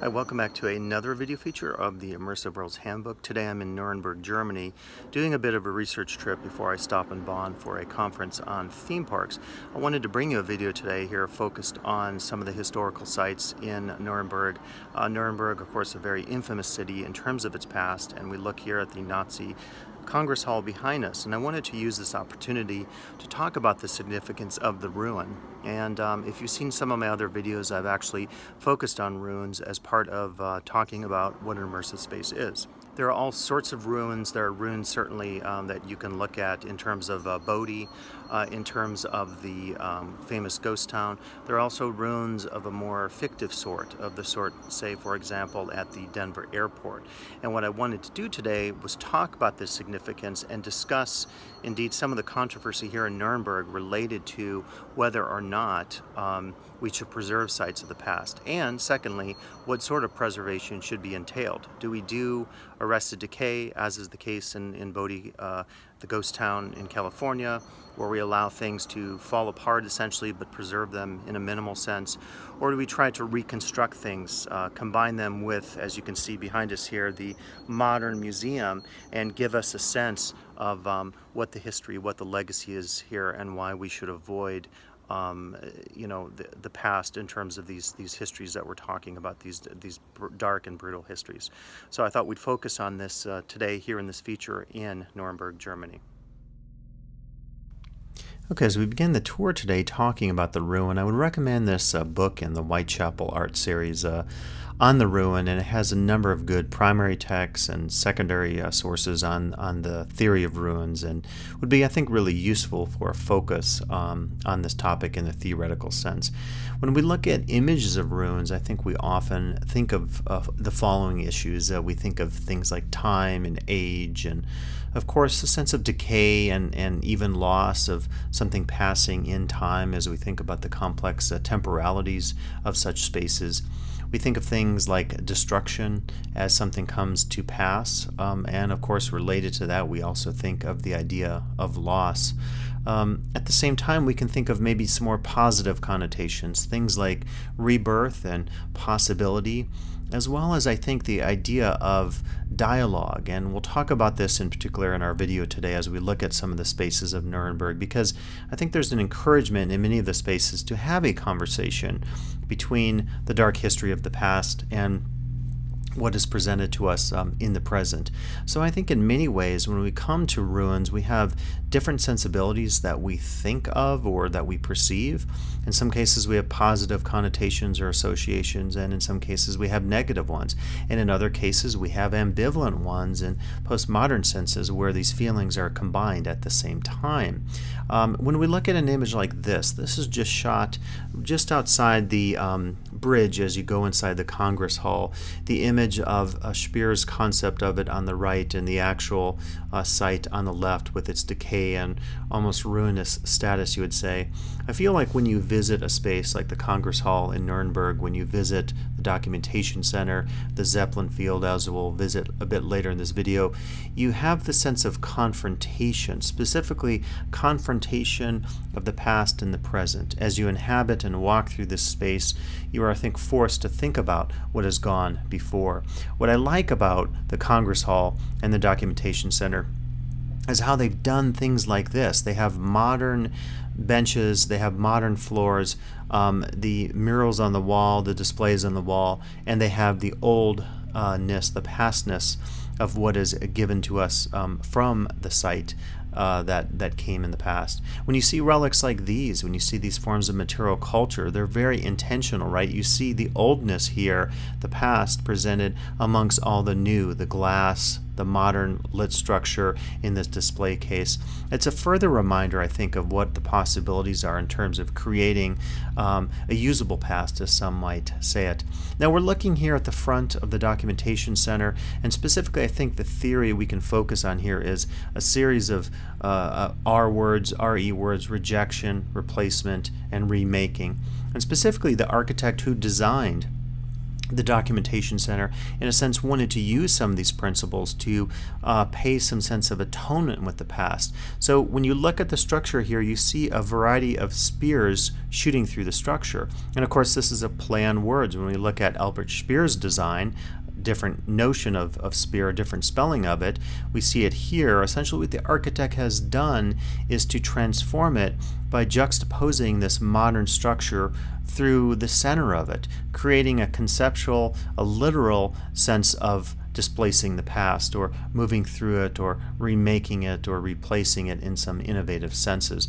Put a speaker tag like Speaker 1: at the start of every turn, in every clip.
Speaker 1: Hi, welcome back to another video feature of the Immersive Worlds Handbook. Today I'm in Nuremberg, Germany, doing a bit of a research trip before I stop in Bonn for a conference on theme parks. I wanted to bring you a video today here focused on some of the historical sites in Nuremberg. Nuremberg, of course, a very infamous city in terms of its past, and we look here at the Nazi Congress Hall behind us, and I wanted to use this opportunity to talk about the significance of the ruin. And if you've seen some of my other videos, I've actually focused on ruins as part of talking about what an immersive space is. There are all sorts of ruins. There are ruins certainly that you can look at in terms of Bodhi, in terms of the famous ghost town. There are also ruins of a more fictive sort, of the sort, say, for example, at the Denver airport. And what I wanted to do today was talk about this significance and discuss, indeed, some of the controversy here in Nuremberg related to whether or not we should preserve sites of the past. And secondly, what sort of preservation should be entailed. Do we do arrested decay, as is the case in Bodhi, the ghost town in California, where we allow things to fall apart essentially but preserve them in a minimal sense? Or do we try to reconstruct things, combine them with, as you can see behind us here, the modern museum, and give us a sense of what the history, what the legacy is here, and why we should avoid the past in terms of these histories that we're talking about, these dark and brutal histories. So I thought we'd focus on this today here in this feature in Nuremberg, Germany. Okay, as we begin the tour today talking about the ruin, I would recommend this book in the Whitechapel Art series on the ruin, and it has a number of good primary texts and secondary sources on the theory of ruins, and would be, I think, really useful for a focus on this topic in the theoretical sense. When we look at images of ruins, I think we often think of the following issues. We think of things like time and age, and of course, the sense of decay and even loss of something passing in time as we think about the complex temporalities of such spaces. We think of things like destruction as something comes to pass, and of course, related to that, we also think of the idea of loss. At the same time, we can think of maybe some more positive connotations, things like rebirth and possibility, as well as, I think, the idea of dialogue. And we'll talk about this in particular in our video today as we look at some of the spaces of Nuremberg, because I think there's an encouragement in many of the spaces to have a conversation between the dark history of the past and what is presented to us in the present. So I think in many ways, when we come to ruins, we have different sensibilities that we think of or that we perceive. In some cases, we have positive connotations or associations, and in some cases, we have negative ones. And in other cases, we have ambivalent ones in postmodern senses where these feelings are combined at the same time. When we look at an image like this is just shot just outside the bridge as you go inside the Congress Hall. The image of Speer's concept of it on the right and the actual site on the left with its decay and almost ruinous status, you would say. I feel like when you visit a space like the Congress Hall in Nuremberg, when you visit the Documentation Center, the Zeppelin Field, as we'll visit a bit later in this video, you have the sense of confrontation, specifically confrontation of the past and the present. As you inhabit and walk through this space, you are, I think, forced to think about what has gone before. What I like about the Congress Hall and the Documentation Center is how they've done things like this. They have modern benches, they have modern floors, the murals on the wall, the displays on the wall, and they have the oldness, the pastness of what is given to us from the site that came in the past. When you see relics like these, when you see these forms of material culture, they're very intentional, right? You see the oldness here, the past presented amongst all the new, the glass, the modern lit structure in this display case. It's a further reminder, I think, of what the possibilities are in terms of creating a usable past, as some might say it. Now we're looking here at the front of the Documentation Center, and specifically I think the theory we can focus on here is a series of R words, RE words, rejection, replacement, and remaking. And specifically the architect who designed the documentation center, in a sense, wanted to use some of these principles to pay some sense of atonement with the past. So when you look at the structure here, you see a variety of spears shooting through the structure. And of course, this is a play on words. When we look at Albert Speer's design, different notion of spear, different spelling of it, we see it here. Essentially what the architect has done is to transform it by juxtaposing this modern structure through the center of it, creating a conceptual, a literal sense of displacing the past, or moving through it, or remaking it, or replacing it in some innovative senses.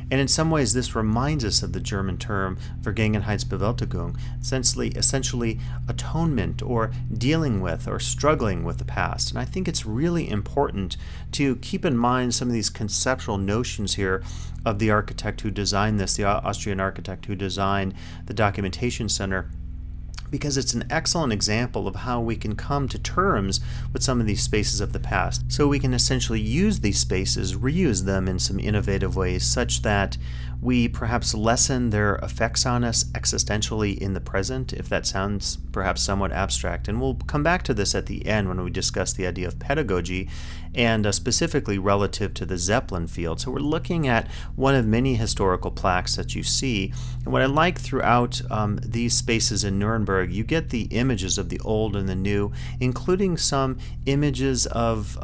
Speaker 1: And in some ways, this reminds us of the German term Vergangenheitsbewältigung, essentially atonement, or dealing with, or struggling with the past. And I think it's really important to keep in mind some of these conceptual notions here of the architect who designed this, the Austrian architect who designed the documentation center, because it's an excellent example of how we can come to terms with some of these spaces of the past. So we can essentially use these spaces, reuse them in some innovative ways, such that we perhaps lessen their effects on us existentially in the present, if that sounds perhaps somewhat abstract. And we'll come back to this at the end when we discuss the idea of pedagogy, and specifically relative to the Zeppelin field. So we're looking at one of many historical plaques that you see. And what I like throughout these spaces in Nuremberg, you get the images of the old and the new, including some images of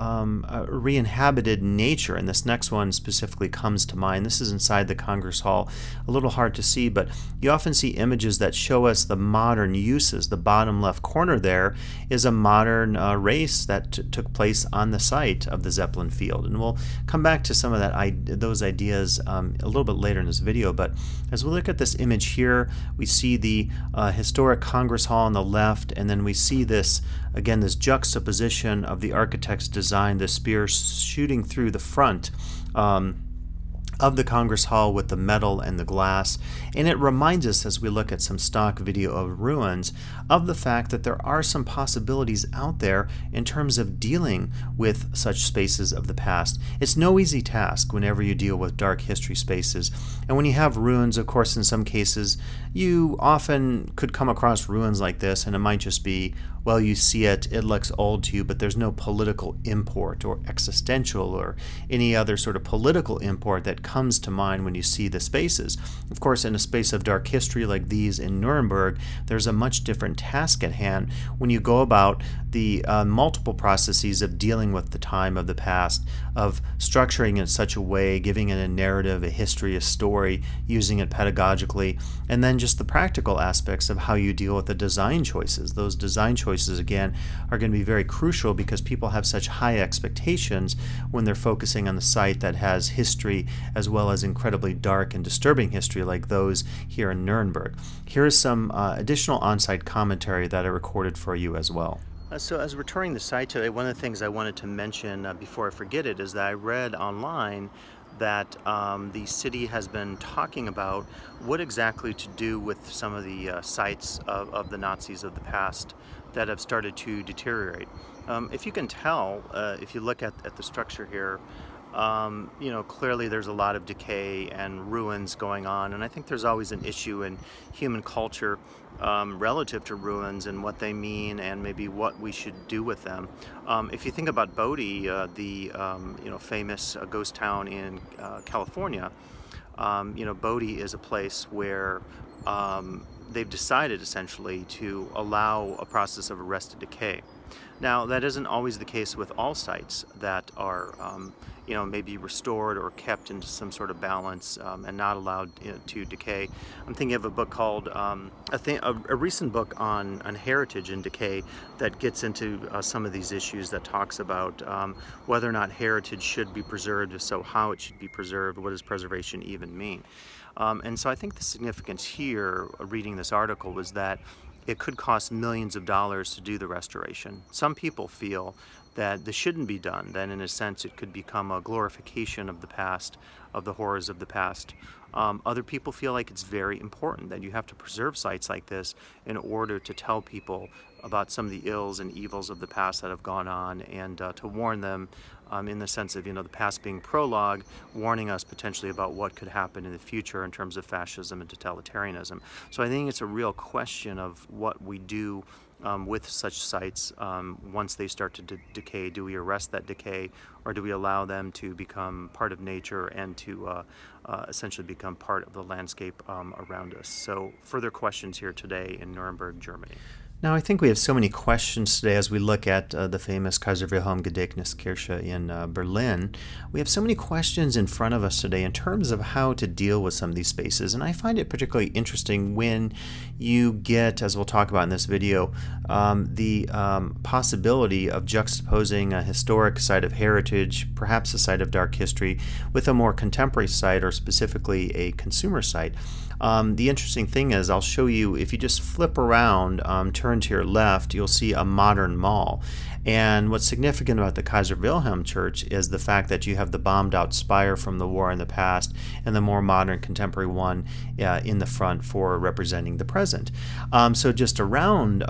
Speaker 1: re-inhabited nature. And this next one specifically comes to mind. This is inside the Congress Hall. A little hard to see, but you often see images that show us the modern uses. The bottom left corner there is a modern race that took place on the site of the Zeppelin field. And we'll come back to some of those ideas a little bit later in this video. But as we look at this image here, we see the historic Congress Hall on the left, and then we see this, again, this juxtaposition of the architect's design, the spear shooting through the front of the Congress Hall with the metal and the glass. And it reminds us, as we look at some stock video of ruins, of the fact that there are some possibilities out there in terms of dealing with such spaces of the past. It's no easy task whenever you deal with dark history spaces. And when you have ruins, of course, in some cases, you often could come across ruins like this, and it might just be, well, you see it, it looks old to you, but there's no political import or existential or any other sort of political import that comes to mind when you see the spaces. Of course, in a space of dark history like these in Nuremberg, there's a much different task at hand when you go about the multiple processes of dealing with the time of the past, of structuring it in such a way, giving it a narrative, a history, a story, using it pedagogically, and then just the practical aspects of how you deal with the design choices. Those design choices, again, are going to be very crucial because people have such high expectations when they're focusing on the site that has history as well as incredibly dark and disturbing history like those here in Nuremberg. Here is some additional on-site commentary that I recorded for you as well. So as we're touring the site today, one of the things I wanted to mention before I forget it is that I read online that the city has been talking about what exactly to do with some of the sites of the Nazis of the past that have started to deteriorate. If you can tell, if you look at the structure here, clearly there's a lot of decay and ruins going on, and I think there's always an issue in human culture relative to ruins and what they mean and maybe what we should do with them. If you think about Bodie, the famous ghost town in California, Bodie is a place where they've decided essentially to allow a process of arrested decay. Now, that isn't always the case with all sites that are maybe restored or kept into some sort of balance and not allowed to decay. I'm thinking of a book called, a recent book on heritage and decay that gets into some of these issues, that talks about whether or not heritage should be preserved, if so, how it should be preserved, what does preservation even mean. And so I think the significance here, reading this article, was that it could cost millions of dollars to do the restoration. Some people feel that this shouldn't be done, that in a sense it could become a glorification of the past, of the horrors of the past. Other people feel like it's very important that you have to preserve sites like this in order to tell people about some of the ills and evils of the past that have gone on, and to warn them in the sense of, the past being prologue, warning us potentially about what could happen in the future in terms of fascism and totalitarianism. So I think it's a real question of what we do with such sites once they start to decay. Do we arrest that decay, or do we allow them to become part of nature and to essentially become part of the landscape around us? So further questions here today in Nuremberg, Germany. Now, I think we have so many questions today as we look at the famous Kaiser Wilhelm Gedächtniskirche in Berlin. We have so many questions in front of us today in terms of how to deal with some of these spaces. And I find it particularly interesting when you get, as we'll talk about in this video, the possibility of juxtaposing a historic site of heritage, perhaps a site of dark history, with a more contemporary site, or specifically a consumer site. The interesting thing is, I'll show you, if you just flip around, turn to your left, you'll see a modern mall. And what's significant about the Kaiser Wilhelm Church is the fact that you have the bombed out spire from the war in the past and the more modern contemporary one in the front for representing the present. So just around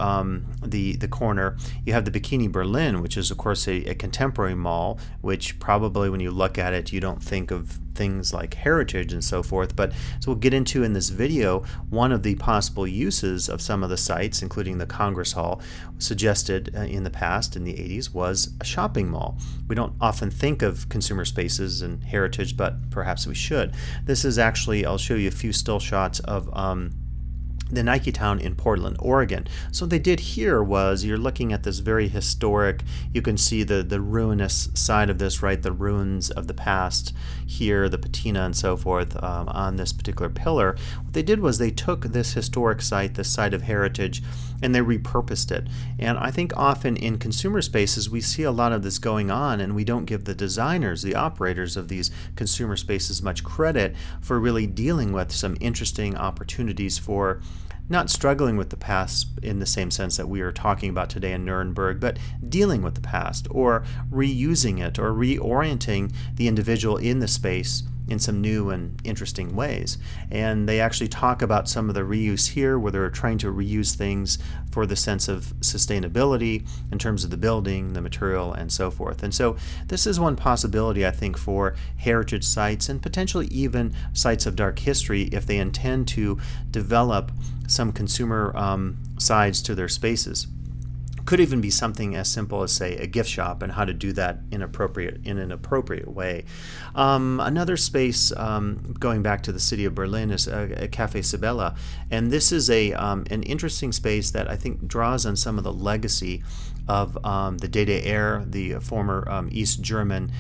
Speaker 1: the corner, you have the Bikini Berlin, which is of course a contemporary mall, which probably when you look at it, you don't think of things like heritage and so forth. But so we'll get into in this video one of the possible uses of some of the sites, including the Congress Hall, suggested in the past in the 80s was a shopping mall. We don't often think of consumer spaces and heritage, but perhaps we should. This is actually, I'll show you a few still shots of the Nike Town in Portland, Oregon. So what they did here was, you're looking at this very historic, you can see the ruinous side of this, right, the ruins of the past here, the patina and so forth on this particular pillar. What they did was they took this historic site, this site of heritage, and they repurposed it. And I think often in consumer spaces we see a lot of this going on, and we don't give the designers, the operators of these consumer spaces much credit for really dealing with some interesting opportunities for not struggling with the past in the same sense that we are talking about today in Nuremberg, but dealing with the past, or reusing it, or reorienting the individual in the space in some new and interesting ways. And they actually talk about some of the reuse here, where they're trying to reuse things for the sense of sustainability in terms of the building, the material, and so forth. And so this is one possibility, I think, for heritage sites and potentially even sites of dark history if they intend to develop some consumer sides to their spaces. Could even be something as simple as, say, a gift shop, and how to do that in an appropriate way. Another space, going back to the city of Berlin, is a Café Sibella, and this is an interesting space that I think draws on some of the legacy of the DDR, the former East German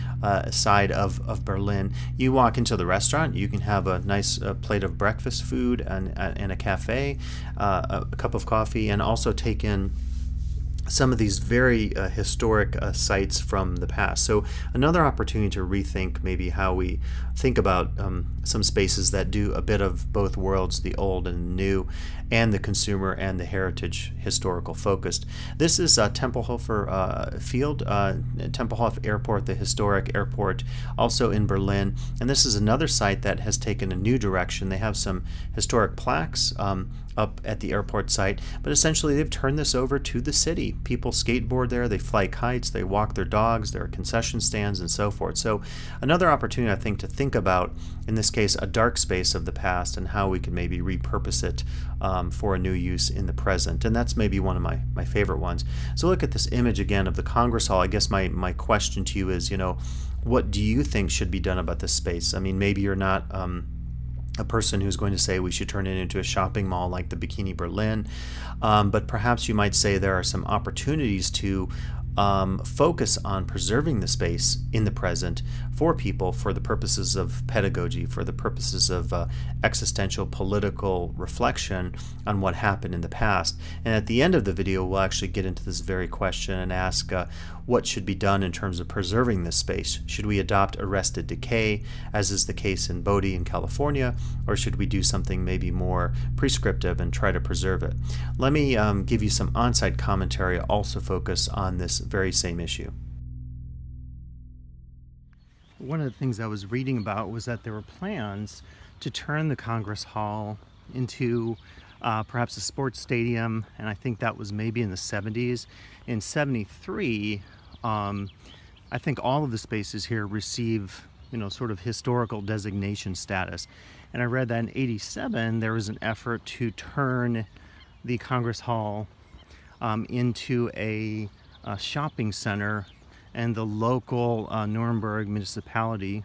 Speaker 1: side of Berlin. You walk into the restaurant, you can have a nice plate of breakfast food and a cafe, a cup of coffee, and also take in some of these very historic sites from the past. So another opportunity to rethink maybe how we think about some spaces that do a bit of both worlds, the old and the new, and the consumer and the heritage historical focused. This is Tempelhofer Field, Tempelhof Airport, the historic airport, also in Berlin. And this is another site that has taken a new direction. They have some historic plaques up at the airport site, but essentially they've turned this over to the city. People skateboard there, they fly kites, they walk their dogs, there are concession stands and so forth. So another opportunity, I think, to think about, in this case, a dark space of the past and how we can maybe repurpose it for a new use in the present. And that's maybe one of my favorite ones. So look at this image again of the Congress Hall. I guess my question to you is, what do you think should be done about this space? I mean, maybe you're not a person who's going to say we should turn it into a shopping mall like the Bikini Berlin, but perhaps you might say there are some opportunities to focus on preserving the space in the present for people, for the purposes of pedagogy, for the purposes of existential political reflection on what happened in the past. And at the end of the video, we'll actually get into this very question and ask what should be done in terms of preserving this space. Should we adopt arrested decay, as is the case in Bodie in California, or should we do something maybe more prescriptive and try to preserve it? Let me give you some on-site commentary, also focus on this very same issue. One of the things I was reading about was that there were plans to turn the Congress Hall into perhaps a sports stadium, and I think that was maybe in the 70s. In 73, I think all of the spaces here receive, sort of historical designation status. And I read that in '87 there was an effort to turn the Congress Hall into a shopping center, and the local Nuremberg municipality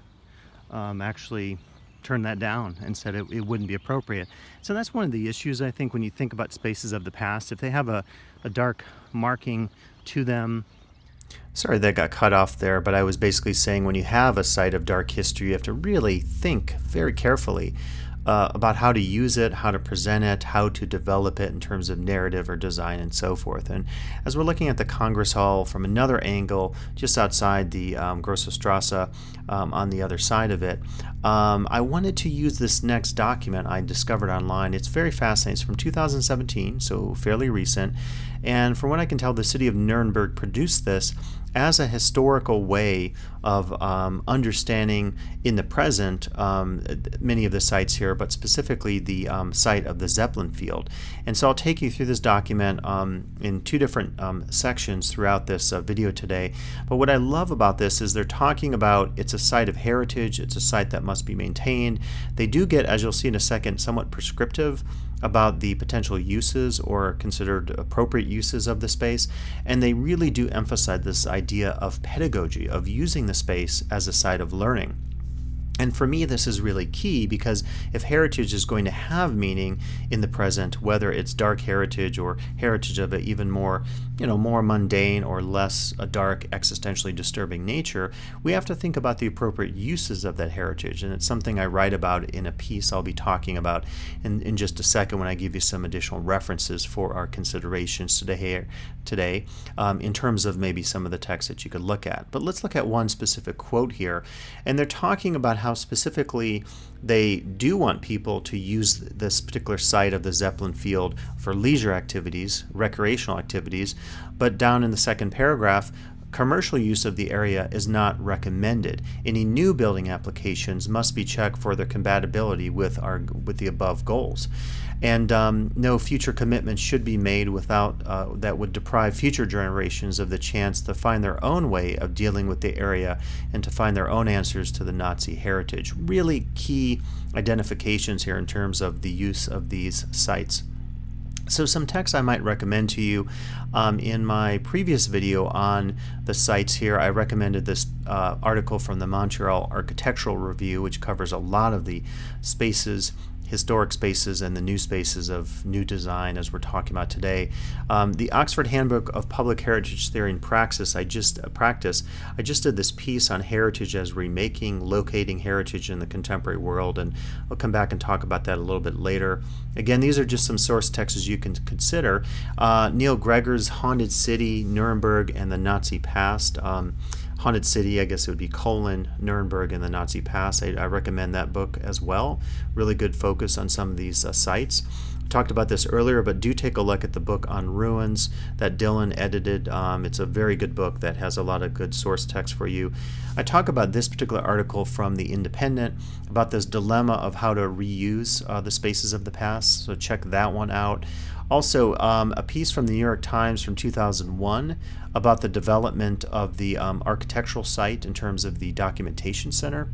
Speaker 1: actually turned that down and said it wouldn't be appropriate. So that's one of the issues, I think, when you think about spaces of the past. If they have a dark marking to them. Sorry that got cut off there, but I was basically saying when you have a site of dark history, you have to really think very carefully about how to use it, how to present it, how to develop it in terms of narrative or design and so forth. And as we're looking at the Congress Hall from another angle, just outside the Grosserstrasse on the other side of it, I wanted to use this next document I discovered online. It's very fascinating. It's from 2017, so fairly recent. And from what I can tell, the city of Nuremberg produced this as a historical way of understanding in the present many of the sites here, but specifically the site of the Zeppelin field. And so I'll take you through this document in two different sections throughout this video today. But what I love about this is they're talking about it's a site of heritage, it's a site that must be maintained. They do get, as you'll see in a second, somewhat prescriptive about the potential uses or considered appropriate uses of the space, and they really do emphasize this idea of pedagogy, of using the space as a site of learning. And for me, this is really key, because if heritage is going to have meaning in the present, whether it's dark heritage or heritage of an even more, more mundane or less a dark, existentially disturbing nature, we have to think about the appropriate uses of that heritage. And it's something I write about in a piece I'll be talking about in just a second when I give you some additional references for our considerations today in terms of maybe some of the texts that you could look at. But let's look at one specific quote here. And they're talking about how specifically they do want people to use this particular site of the Zeppelin field for leisure activities, recreational activities, but down in the second paragraph, commercial use of the area is not recommended. Any new building applications must be checked for their compatibility with the above goals. And no future commitments should be made without that would deprive future generations of the chance to find their own way of dealing with the area and to find their own answers to the Nazi heritage. Really key identifications here in terms of the use of these sites. So some texts I might recommend to you. In my previous video on the sites here, I recommended this article from the Montreal Architectural Review, which covers a lot of the spaces, historic spaces, and the new spaces of new design as we're talking about today. The Oxford Handbook of Public Heritage Theory and Praxis, I just did this piece on heritage as remaking, locating heritage in the contemporary world, and I'll come back and talk about that a little bit later. Again, these are just some source texts you can consider. Neil Gregor's Haunted City, Nuremberg, and the Nazi Past. Haunted City, I guess it would be Nuremberg and the Nazi Past. I recommend that book as well. Really good focus on some of these sites. I talked about this earlier, but do take a look at the book on ruins that Dylan edited. It's a very good book that has a lot of good source text for you. I talk about this particular article from The Independent about this dilemma of how to reuse the spaces of the past, so check that one out. Also, a piece from the New York Times from 2001 about the development of the architectural site in terms of the documentation center.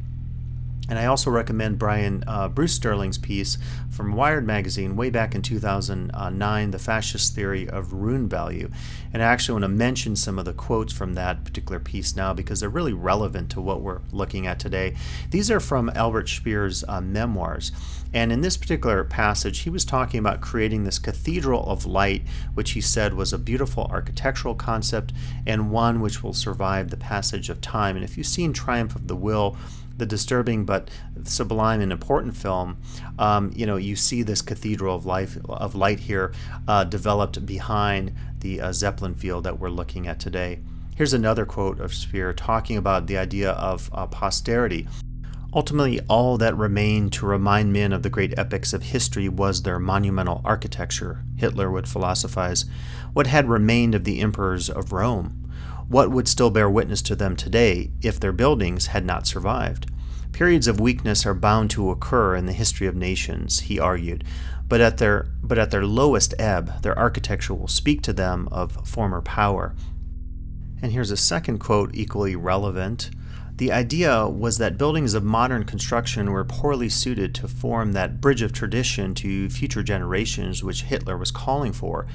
Speaker 1: And I also recommend Bruce Sterling's piece from Wired magazine way back in 2009, The Fascist Theory of Ruin Value. And I actually want to mention some of the quotes from that particular piece now because they're really relevant to what we're looking at today. These are from Albert Speer's memoirs. And in this particular passage, he was talking about creating this cathedral of light, which he said was a beautiful architectural concept and one which will survive the passage of time. And if you've seen Triumph of the Will, the disturbing but sublime and important film, you see this cathedral of light here developed behind the Zeppelin field that we're looking at today. Here's another quote of Speer talking about the idea of posterity. Ultimately, all that remained to remind men of the great epics of history was their monumental architecture, Hitler would philosophize. What had remained of the emperors of Rome? What would still bear witness to them today if their buildings had not survived? Periods of weakness are bound to occur in the history of nations, he argued, but at their lowest ebb, their architecture will speak to them of former power. And here's a second quote, equally relevant. The idea was that buildings of modern construction were poorly suited to form that bridge of tradition to future generations which Hitler was calling for.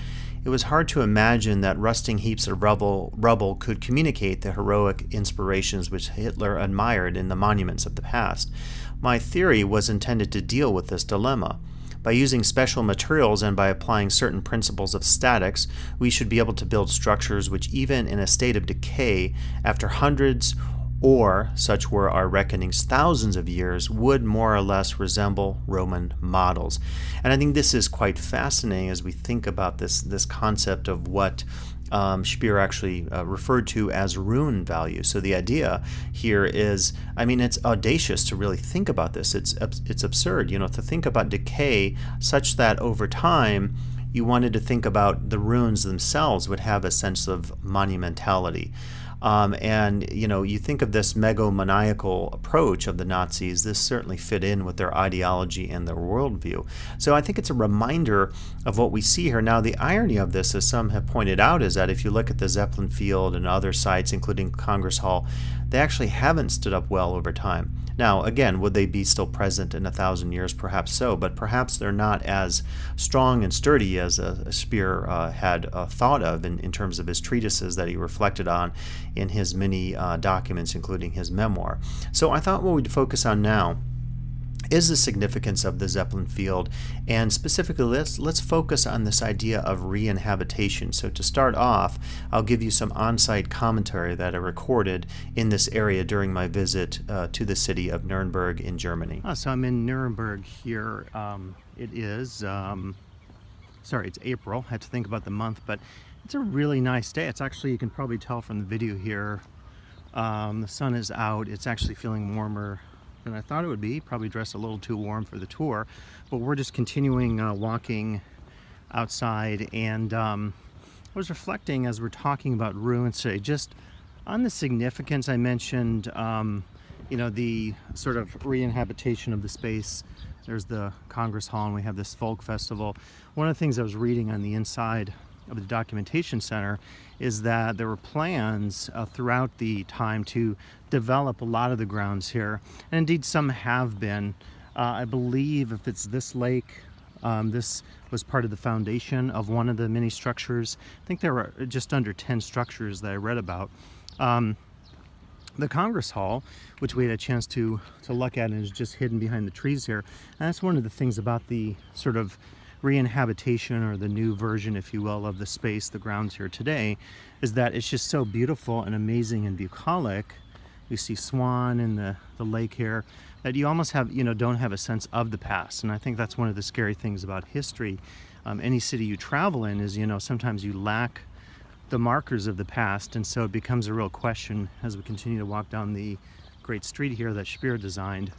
Speaker 1: It was hard to imagine that rusting heaps of rubble could communicate the heroic inspirations which Hitler admired in the monuments of the past. My theory was intended to deal with this dilemma. By using special materials and by applying certain principles of statics, we should be able to build structures which, even in a state of decay, after hundreds or, such were our reckonings, thousands of years, would more or less resemble Roman models. And I think this is quite fascinating as we think about this concept of what Speer actually referred to as ruin value. So the idea here is, I mean, it's audacious to really think about this. It's absurd, to think about decay such that over time you wanted to think about the ruins themselves would have a sense of monumentality. And you think of this megomaniacal approach of the Nazis, this certainly fit in with their ideology and their worldview. So I think it's a reminder of what we see here. Now, the irony of this, as some have pointed out, is that if you look at the Zeppelin Field and other sites, including Congress Hall, they actually haven't stood up well over time. Now, again, would they be still present in 1,000 years? Perhaps so, but perhaps they're not as strong and sturdy as Speer had thought of in terms of his treatises that he reflected on in his many documents, including his memoir. So I thought what we'd focus on now is the significance of the Zeppelin Field, and specifically let's focus on this idea of reinhabitation. So to start off, I'll give you some on-site commentary that I recorded in this area during my visit to the city of Nuremberg in Germany. So I'm in Nuremberg here. It's April. I had to think about the month, but it's a really nice day. It's actually, you can probably tell from the video here, the sun is out. It's actually feeling warmer than I thought it would be. Probably dressed a little too warm for the tour, but we're just continuing walking outside, and I was reflecting as we're talking about ruins today, just on the significance. I mentioned the sort of reinhabitation of the space. There's the Congress Hall, and we have this folk festival. One of the things I was reading on the inside of the documentation center is that there were plans throughout the time to develop a lot of the grounds here, and indeed some have been. I believe if it's this lake, this was part of the foundation of one of the many structures. I think there were just under 10 structures that I read about. The Congress Hall, which we had a chance to look at, and is just hidden behind the trees here. And that's one of the things about the sort of reinhabitation, or the new version, if you will, of the space, the grounds here today, is that it's just so beautiful and amazing and bucolic. You see swan in the lake here, that you almost have, don't have a sense of the past. And I think that's one of the scary things about history. Any city you travel in is, sometimes you lack the markers of the past, and so it becomes a real question as we continue to walk down the great street here that Speer designed.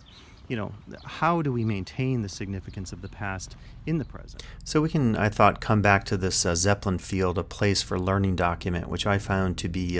Speaker 1: How do we maintain the significance of the past in the present? So we can, I thought, come back to this Zeppelin Field, a place for learning document, which I found to be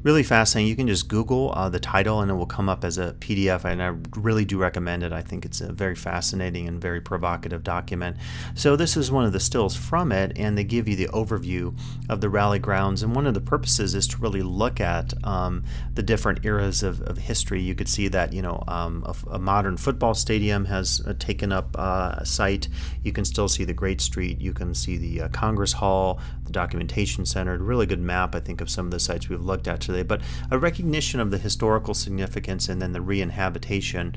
Speaker 1: really fascinating. You can just Google the title and it will come up as a PDF, and I really do recommend it. I think it's a very fascinating and very provocative document. So this is one of the stills from it, and they give you the overview of the rally grounds, and one of the purposes is to really look at the different eras of history. You could see that, a modern football stadium has taken up a site. You can still see the Great Street. You can see the Congress Hall, the Documentation Center. A really good map, I think, of some of the sites we've looked at today. But a recognition of the historical significance and then the reinhabitation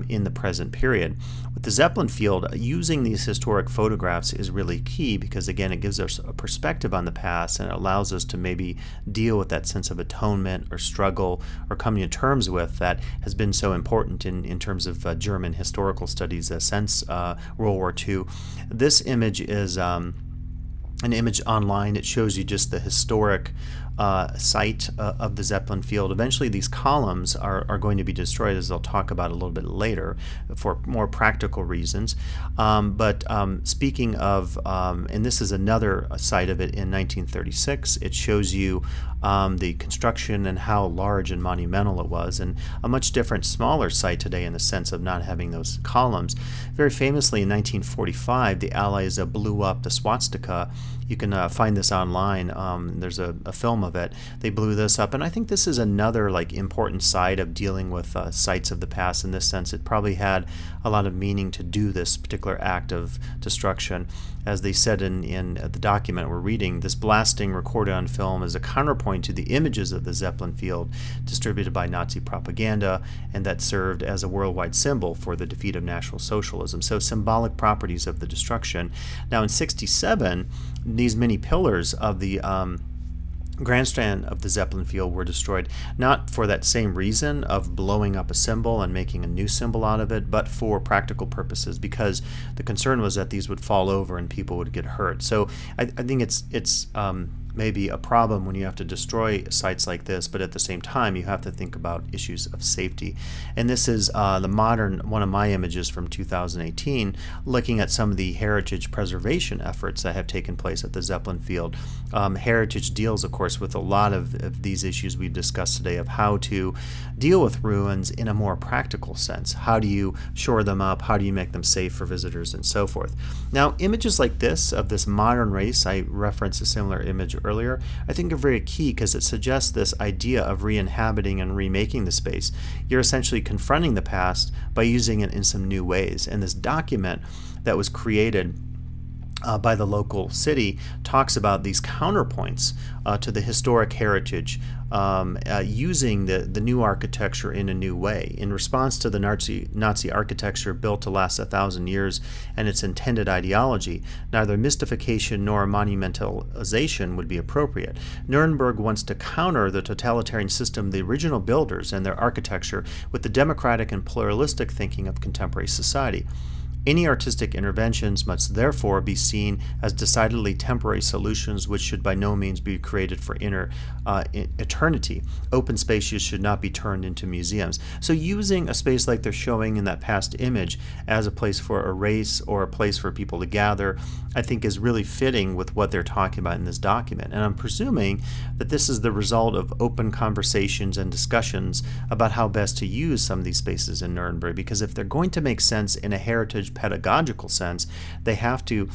Speaker 1: in the present period. With the Zeppelin Field, using these historic photographs is really key because, again, it gives us a perspective on the past, and it allows us to maybe deal with that sense of atonement or struggle or coming to terms with that has been so important in terms of German historical studies since World War II. This image is an image online. It shows you just the historic site of the Zeppelin Field. Eventually these columns are going to be destroyed, as I'll talk about a little bit later, for more practical reasons. But speaking of, and this is another site of it in 1936, it shows you the construction and how large and monumental it was, and a much different, smaller site today in the sense of not having those columns. Very famously in 1945, the Allies blew up the swastika. You can find this online. There's a film of it. They blew this up, and I think this is another like important side of dealing with sites of the past. In this sense, it probably had a lot of meaning to do this particular act of destruction. As they said in the document we're reading, this blasting recorded on film is a counterpoint to the images of the Zeppelin field distributed by Nazi propaganda, and that served as a worldwide symbol for the defeat of National Socialism. So symbolic properties of the destruction. Now in 1967, these many pillars of the grandstand of the Zeppelin field were destroyed, not for that same reason of blowing up a symbol and making a new symbol out of it, but for practical purposes, because the concern was that these would fall over and people would get hurt. So I think it's maybe a problem when you have to destroy sites like this, but at the same time you have to think about issues of safety. And this is one of my images from 2018, looking at some of the heritage preservation efforts that have taken place at the Zeppelin field. Heritage deals, of course, with a lot of these issues we've discussed today of how to deal with ruins in a more practical sense. How do you shore them up? How do you make them safe for visitors and so forth? Now, images like this of this modern race, I referenced a similar image earlier, I think are very key because it suggests this idea of re-inhabiting and remaking the space. You're essentially confronting the past by using it in some new ways. And this document that was created by the local city talks about these counterpoints to the historic heritage, using the new architecture in a new way. In response to the Nazi architecture built to last 1,000 years and its intended ideology, neither mystification nor monumentalization would be appropriate. Nuremberg wants to counter the totalitarian system of the original builders and their architecture with the democratic and pluralistic thinking of contemporary society. Any artistic interventions must therefore be seen as decidedly temporary solutions which should by no means be created for eternity. Open spaces should not be turned into museums. So using a space like they're showing in that past image as a place for a race or a place for people to gather, I think is really fitting with what they're talking about in this document. And I'm presuming that this is the result of open conversations and discussions about how best to use some of these spaces in Nuremberg, because if they're going to make sense in a heritage pedagogical sense, they have to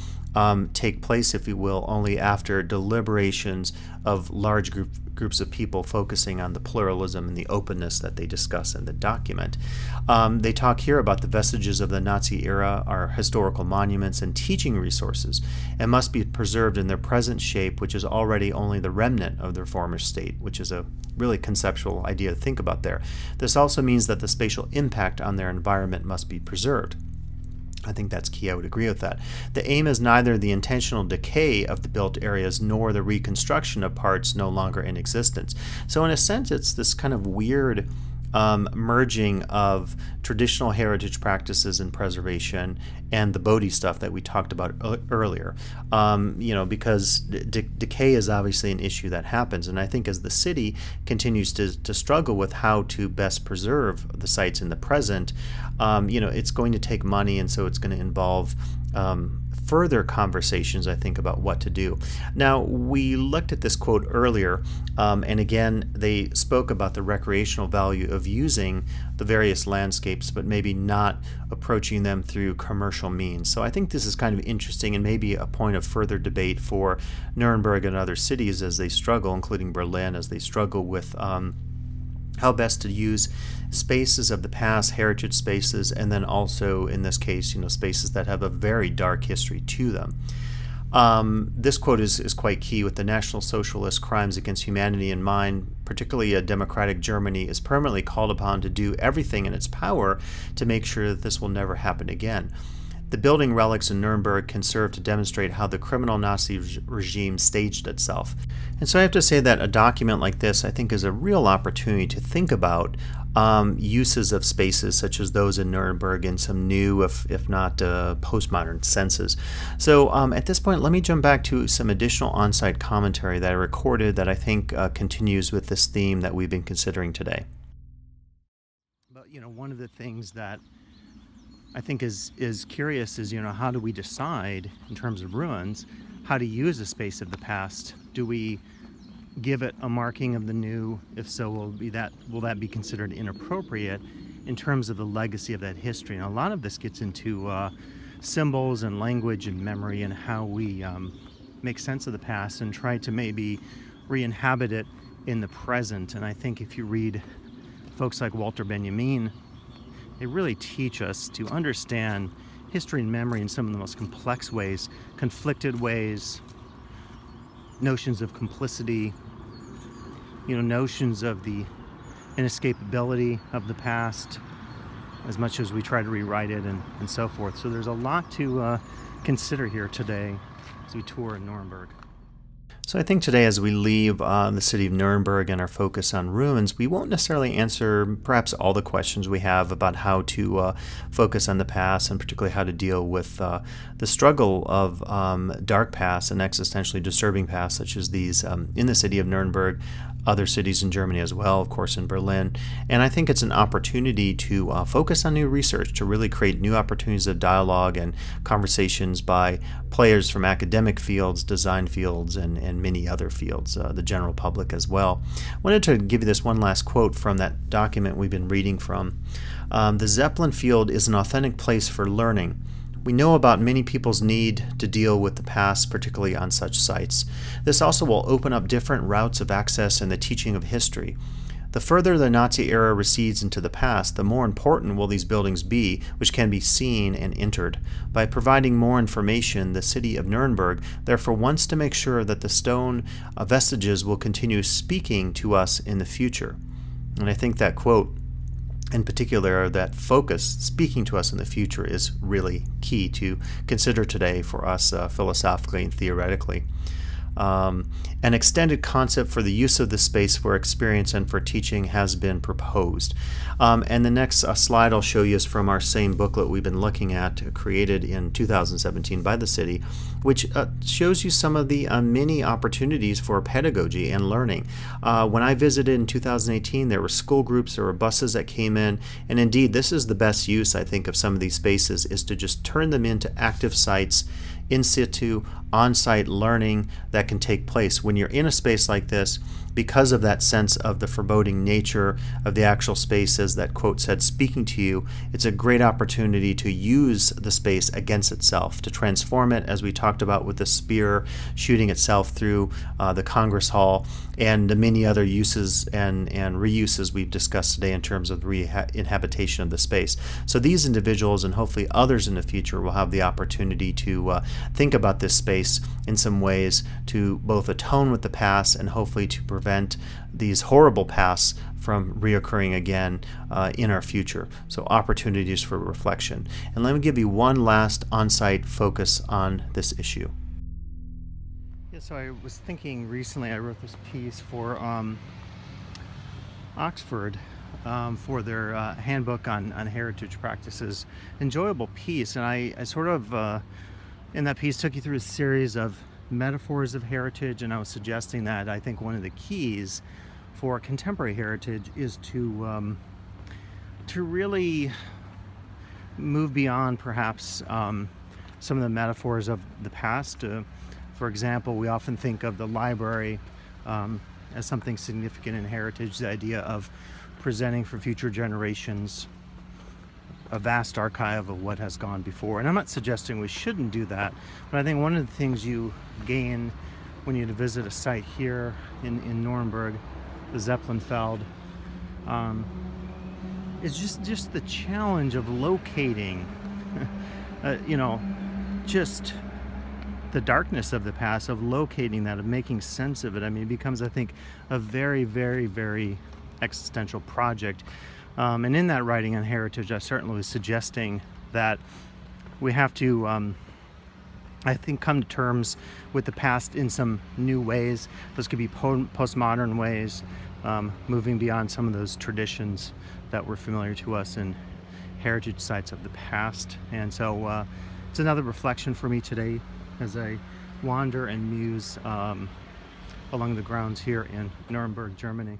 Speaker 1: take place, if you will, only after deliberations of large groups of people focusing on the pluralism and the openness that they discuss in the document. They talk here about the vestiges of the Nazi era are historical monuments and teaching resources and must be preserved in their present shape, which is already only the remnant of their former state, which is a really conceptual idea to think about there. This also means that the spatial impact on their environment must be preserved. I think that's key. I would agree with that. The aim is neither the intentional decay of the built areas nor the reconstruction of parts no longer in existence. So in a sense, it's this kind of weird merging of traditional heritage practices and preservation and the Bodhi stuff that we talked about earlier. Because decay is obviously an issue that happens, and I think as the city continues to struggle with how to best preserve the sites in the present, it's going to take money, and so it's going to involve further conversations, I think, about what to do. Now, we looked at this quote earlier, and again, they spoke about the recreational value of using the various landscapes, but maybe not approaching them through commercial means. So I think this is kind of interesting and maybe a point of further debate for Nuremberg and other cities as they struggle, including Berlin, as they struggle with how best to use spaces of the past, heritage spaces, and then also, in this case, spaces that have a very dark history to them. This quote is quite key. With the National Socialist crimes against humanity in mind, particularly a democratic Germany is permanently called upon to do everything in its power to make sure that this will never happen again. The building relics in Nuremberg can serve to demonstrate how the criminal Nazi regime staged itself. And so I have to say that a document like this, I think, is a real opportunity to think about uses of spaces such as those in Nuremberg in some new, if not postmodern senses. So at this point, let me jump back to some additional on-site commentary that I recorded that I think continues with this theme that we've been considering today. But, one of the things that I think is curious is, how do we decide in terms of ruins how to use a space of the past? Do we give it a marking of the new? If so, will that be considered inappropriate in terms of the legacy of that history? And a lot of this gets into symbols and language and memory and how we make sense of the past and try to maybe re-inhabit it in the present. And I think if you read folks like Walter Benjamin, they really teach us to understand history and memory in some of the most complex ways, conflicted ways, notions of complicity, notions of the inescapability of the past, as much as we try to rewrite it and so forth. So there's a lot to consider here today as we tour in Nuremberg. So I think today, as we leave the city of Nuremberg and our focus on ruins, we won't necessarily answer perhaps all the questions we have about how to focus on the past, and particularly how to deal with the struggle of dark past and existentially disturbing past, such as these in the city of Nuremberg, other cities in Germany as well, of course in Berlin. And I think it's an opportunity to focus on new research, to really create new opportunities of dialogue and conversations by players from academic fields, design fields, and many other fields, the general public as well. I wanted to give you this one last quote from that document we've been reading from. The Zeppelin field is an authentic place for learning. We know about many people's need to deal with the past, particularly on such sites. This also will open up different routes of access in the teaching of history. The further the Nazi era recedes into the past, the more important will these buildings be, which can be seen and entered. By providing more information, the city of Nuremberg therefore wants to make sure that the stone vestiges will continue speaking to us in the future. And I think that quote, in particular, that focus, speaking to us in the future, is really key to consider today for us philosophically and theoretically. An extended concept for the use of the space for experience and for teaching has been proposed. And the next slide I'll show you is from our same booklet we've been looking at, created in 2017 by the city, which shows you some of the many opportunities for pedagogy and learning. When I visited in 2018, there were school groups, there were buses that came in, and indeed this is the best use, I think, of some of these spaces, is to just turn them into active sites, in situ, on-site learning that can take place. When you're in a space like this, because of that sense of the foreboding nature of the actual space, as that quote said, speaking to you, it's a great opportunity to use the space against itself, to transform it, as we talked about with the spear shooting itself through the Congress Hall, and the many other uses and reuses we've discussed today in terms of reinhabitation of the space. So these individuals, and hopefully others in the future, will have the opportunity to think about this space in some ways to both atone with the past and hopefully to prevent these horrible pasts from reoccurring again in our future. So opportunities for reflection. And let me give you one last on-site focus on this issue. Yeah, so I was thinking recently, I wrote this piece for Oxford for their handbook on heritage practices. Enjoyable piece, and I sort of in that piece took you through a series of metaphors of heritage, and I was suggesting that I think one of the keys for contemporary heritage is to really move beyond perhaps some of the metaphors of the past. For example, we often think of the library as something significant in heritage, the idea of presenting for future generations a vast archive of what has gone before. And I'm not suggesting we shouldn't do that, but I think one of the things you gain when you visit a site here in Nuremberg, the Zeppelinfeld, is just the challenge of locating, just the darkness of the past, of locating that, of making sense of it. I mean, it becomes, I think, a very, very, very existential project. And in that writing on heritage, I certainly was suggesting that we have to, I think, come to terms with the past in some new ways. Those could be postmodern ways, moving beyond some of those traditions that were familiar to us in heritage sites of the past. And so it's another reflection for me today as I wander and muse along the grounds here in Nuremberg, Germany.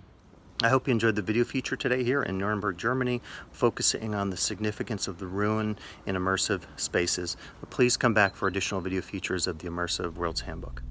Speaker 1: I hope you enjoyed the video feature today here in Nuremberg, Germany, focusing on the significance of the ruin in immersive spaces. Please come back for additional video features of the Immersive Worlds Handbook.